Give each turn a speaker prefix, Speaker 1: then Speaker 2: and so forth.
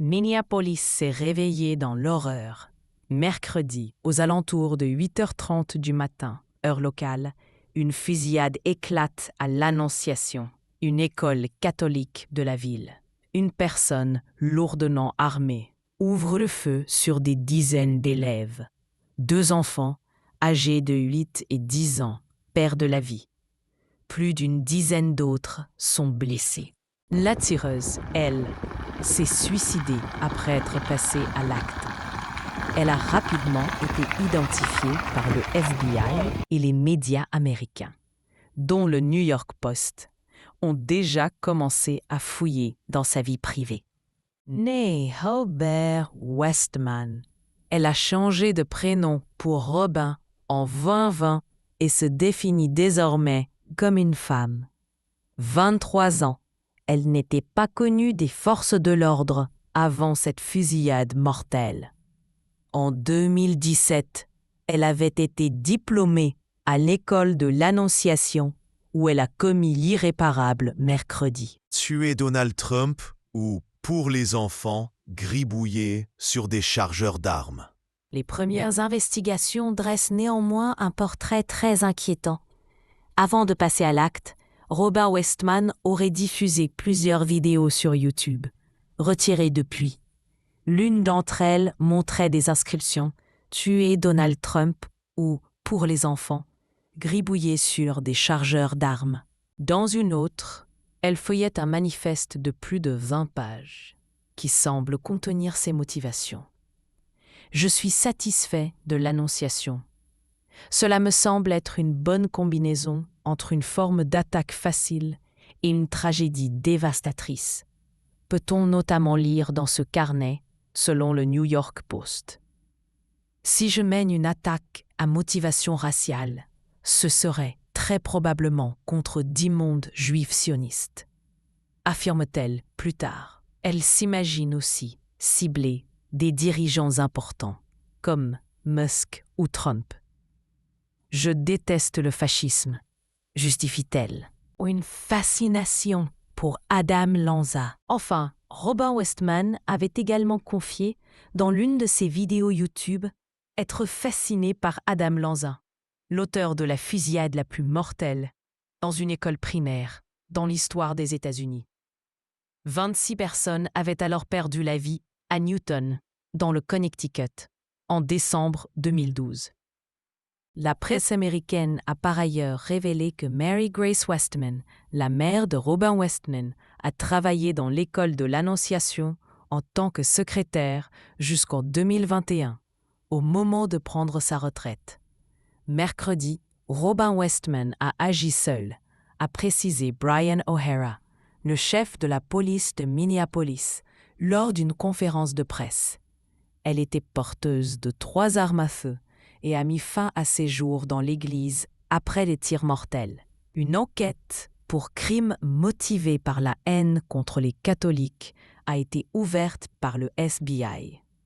Speaker 1: Minneapolis s'est réveillé dans l'horreur. Mercredi, aux alentours de 8h30 du matin, heure locale, une fusillade éclate à l'Annonciation, une école catholique de la ville. Une personne lourdement armée ouvre le feu sur des dizaines d'élèves. 2 enfants, âgés de 8 et 10 ans, perdent la vie. Plus d'une dizaine d'autres sont blessés. La tireuse, elle, s'est suicidée après être passée à l'acte. Elle a rapidement été identifiée par le FBI et les médias américains, dont le New York Post, ont déjà commencé à fouiller dans sa vie privée. Née Robert Westman, elle a changé de prénom pour Robin en 2020 et se définit désormais comme une femme. 23 ans, elle n'était pas connue des forces de l'ordre avant cette fusillade mortelle. En 2017, elle avait été diplômée à l'école de l'Annonciation où elle a commis l'irréparable mercredi.
Speaker 2: Tuer Donald Trump ou, pour les enfants, gribouiller sur des chargeurs d'armes.
Speaker 1: Les premières investigations dressent néanmoins un portrait très inquiétant. Avant de passer à l'acte, Robert Westman aurait diffusé plusieurs vidéos sur YouTube, retirées depuis. L'une d'entre elles montrait des inscriptions « Tuer Donald Trump » ou « Pour les enfants », gribouillées sur des chargeurs d'armes. Dans une autre, elle feuillette un manifeste de plus de 20 pages, qui semble contenir ses motivations. « Je suis satisfait de l'Annonciation. Cela me semble être une bonne combinaison entre une forme d'attaque facile et une tragédie dévastatrice. » Peut-on notamment lire dans ce carnet, selon le New York Post. Si je mène une attaque à motivation raciale, ce serait très probablement contre d'immondes juifs sionistes. Affirme-t-elle plus tard. Elle s'imagine aussi cibler des dirigeants importants, comme Musk ou Trump. Je déteste le fascisme, justifie-t-elle. Une fascination pour Adam Lanza. Enfin, Robert Westman avait également confié, dans l'une de ses vidéos YouTube, être fasciné par Adam Lanza, l'auteur de la fusillade la plus mortelle dans une école primaire dans l'histoire des États-Unis. 26 personnes avaient alors perdu la vie à Newton, dans le Connecticut, en décembre 2012. La presse américaine a par ailleurs révélé que Mary Grace Westman, la mère de Robert Westman, a travaillé dans l'école de l'Annonciation en tant que secrétaire jusqu'en 2021, au moment de prendre sa retraite. Mercredi, Robert Westman a agi seul, a précisé Brian O'Hara, le chef de la police de Minneapolis, lors d'une conférence de presse. Elle était porteuse de 3 armes à feu et a mis fin à ses jours dans l'église après les tirs mortels. Une enquête pour crimes motivés par la haine contre les catholiques a été ouverte par le FBI.